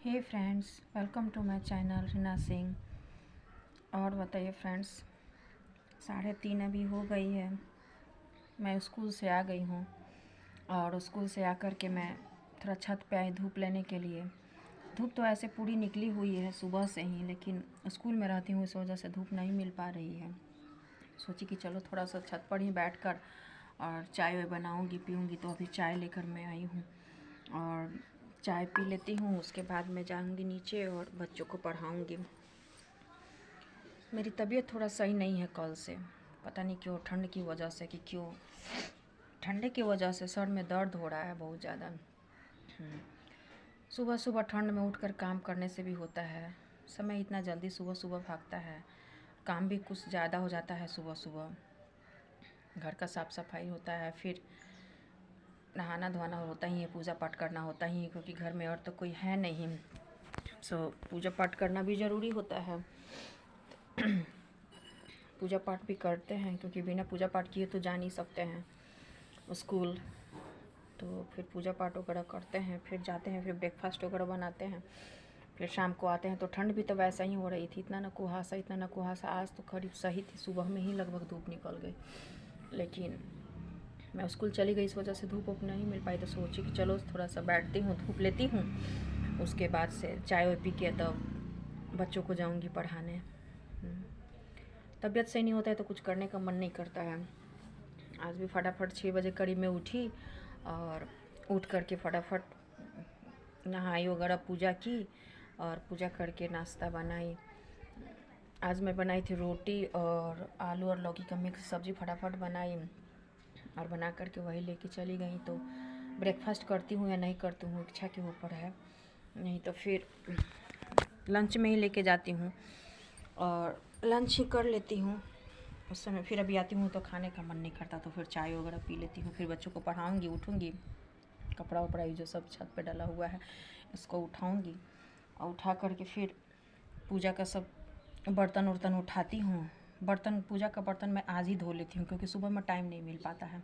Hey friends, welcome to my channel Reena Singh. और बताइए friends, 3:30 अभी हो गई है। मैं स्कूल से आ गई हूँ और स्कूल से आकर के मैं थोड़ा छत पे आई धूप लेने के लिए। धूप तो ऐसे पूरी निकली हुई है सुबह से ही, लेकिन स्कूल में रहती हूँ इस वजह से धूप नहीं मिल पा रही है। सोची कि चलो थोड़ा सा छत पर ही बैठकर और चाय वाय बनाऊँगी पीऊँगी, तो अभी चाय लेकर मैं आई हूँ और चाय पी लेती हूँ। उसके बाद मैं जाऊँगी नीचे और बच्चों को पढ़ाऊँगी। मेरी तबीयत थोड़ा सही नहीं है कल से, पता नहीं क्यों, ठंड की वजह से कि क्यों, ठंडे की वजह से सर में दर्द हो रहा है बहुत ज़्यादा। सुबह सुबह ठंड में उठकर काम करने से भी होता है, समय इतना जल्दी सुबह सुबह भागता है, काम भी कुछ ज़्यादा हो जाता है सुबह सुबह। घर का साफ़ सफाई होता है, फिर नहाना धोना होता ही है, पूजा पाठ करना होता ही है, क्योंकि घर में और तो कोई है नहीं, सो पूजा पाठ करना भी ज़रूरी होता है। पूजा पाठ भी करते हैं, क्योंकि बिना पूजा पाठ किए तो जा नहीं सकते हैं स्कूल। तो फिर पूजा पाठ वगैरह करते हैं, फिर जाते हैं, फिर ब्रेकफास्ट वगैरह बनाते हैं, फिर शाम को आते हैं। तो ठंड भी तो वैसा ही हो रही थी, इतना ना कुहासा। आज तो करीब सही थी, सुबह में ही लगभग धूप निकल गई, लेकिन मैं स्कूल चली गई, इस वजह से धूप वूप नहीं मिल पाई। तो सोची कि चलो थोड़ा सा बैठती हूँ, धूप लेती हूँ, उसके बाद से चाय वाय पी के तब बच्चों को जाऊँगी पढ़ाने। तबीयत सही नहीं होता है तो कुछ करने का मन नहीं करता है। आज भी फटाफट 6 बजे करीब में उठी और उठ करके फटाफट नहाई वगैरह, पूजा की और पूजा करके नाश्ता बनाई। आज मैं बनाई थी रोटी और आलू और लौकी का मिक्स सब्ज़ी, फटाफट बनाई और बना करके वही लेके चली गई। तो ब्रेकफास्ट करती हूँ या नहीं करती हूँ, इच्छा के ऊपर है, नहीं तो फिर लंच में ही लेके जाती हूँ और लंच ही कर लेती हूँ। उस समय फिर अभी आती हूँ तो खाने का मन नहीं करता, तो फिर चाय वगैरह पी लेती हूँ। फिर बच्चों को पढ़ाऊँगी, उठूँगी, कपड़ा वपड़ा ये जो सब छत पे डाला हुआ है इसको उठाऊँगी और उठा करके फिर पूजा का सब बर्तन वर्तन उठाती हूँ। पूजा का बर्तन मैं आज ही धो लेती हूँ, क्योंकि सुबह में टाइम नहीं मिल पाता है।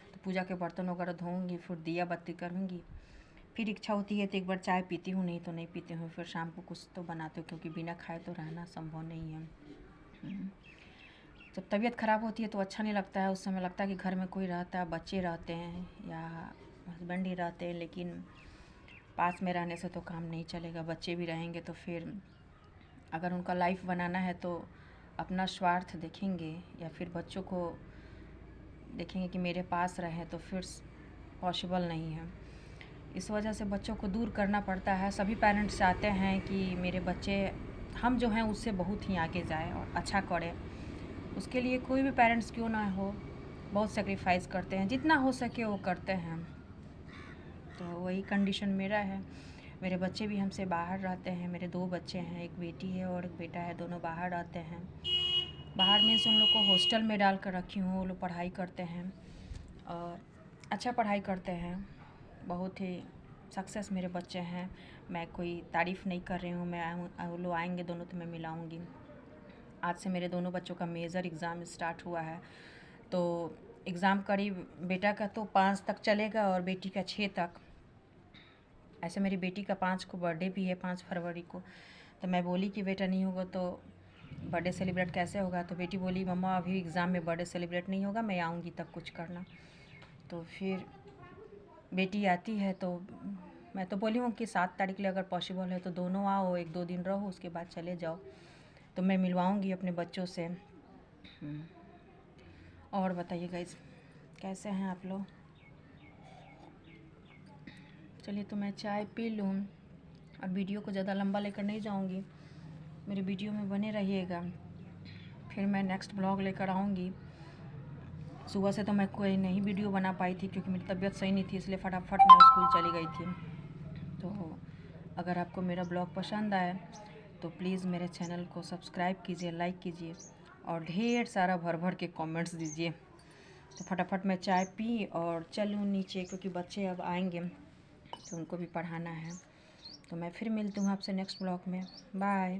तो पूजा के बर्तन वगैरह धोऊँगी, फिर दिया बत्ती करूँगी, फिर इच्छा होती है तो एक बार चाय पीती हूँ, नहीं तो नहीं पीती हूँ। फिर शाम को कुछ तो बनाती हूँ, क्योंकि बिना खाए तो रहना संभव नहीं है। जब तबीयत ख़राब होती है तो अच्छा नहीं लगता है, उस समय लगता है कि घर में कोई रहता है, बच्चे रहते हैं या हस्बैंड ही रहते हैं, लेकिन पास में रहने से तो काम नहीं चलेगा। बच्चे भी रहेंगे तो फिर अगर उनका लाइफ बनाना है तो अपना स्वार्थ देखेंगे या फिर बच्चों को देखेंगे कि मेरे पास रहें, तो फिर पॉसिबल नहीं है। इस वजह से बच्चों को दूर करना पड़ता है। सभी पेरेंट्स चाहते हैं कि मेरे बच्चे हम जो हैं उससे बहुत ही आगे जाए और अच्छा करें। उसके लिए कोई भी पेरेंट्स क्यों ना हो, बहुत सेक्रीफाइस करते हैं, जितना हो सके वो करते हैं। तो वही कंडीशन मेरा है। मेरे बच्चे भी हमसे बाहर रहते हैं, मेरे 2 बच्चे हैं, एक बेटी है और एक बेटा है, दोनों बाहर रहते हैं। बाहर मीन्स उन लोग को हॉस्टल में डाल कर रखी हूँ, वो लोग पढ़ाई करते हैं और अच्छा पढ़ाई करते हैं, बहुत ही सक्सेस मेरे बच्चे हैं। मैं कोई तारीफ़ नहीं कर रही हूँ, वो लोग आएंगे दोनों तो मैं मिलाऊँगी। आज से मेरे दोनों बच्चों का मेजर एग्ज़ाम स्टार्ट हुआ है। तो एग्ज़ाम करीब बेटा का तो 5 तक चलेगा और बेटी का 6 तक। ऐसे मेरी बेटी का 5 को बर्थडे भी है, 5 फरवरी को। तो मैं बोली कि बेटा नहीं होगा तो बर्थडे सेलिब्रेट कैसे होगा। तो बेटी बोली मम्मा अभी एग्ज़ाम में बर्थडे सेलिब्रेट नहीं होगा, मैं आऊँगी तब कुछ करना। तो फिर बेटी आती है तो मैं तो बोली हूँ कि 7 तारीख के लिए अगर पॉसिबल है तो दोनों आओ, 1-2 दिन रहो, उसके बाद चले जाओ। तो मैं मिलवाऊँगी अपने बच्चों से। और बताइए गाइस, कैसे हैं आप लोग? चलिए तो मैं चाय पी लूँ और वीडियो को ज़्यादा लंबा लेकर नहीं जाऊँगी, मेरे वीडियो में बने रहिएगा। फिर मैं नेक्स्ट ब्लॉग लेकर आऊँगी। सुबह से तो मैं कोई नहीं वीडियो बना पाई थी, क्योंकि मेरी तबीयत सही नहीं थी, इसलिए फटाफट मैं स्कूल चली गई थी। तो अगर आपको मेरा ब्लॉग पसंद आए तो प्लीज़ मेरे चैनल को सब्सक्राइब कीजिए, लाइक कीजिए और ढेर सारा भर भर के कमेंट्स दीजिए। तो फटाफट मैं चाय पी और चलूँ नीचे, क्योंकि बच्चे अब आएंगे तो उनको भी पढ़ाना है। तो मैं फिर मिलती हूँ आपसे नेक्स्ट ब्लॉग में। बाय।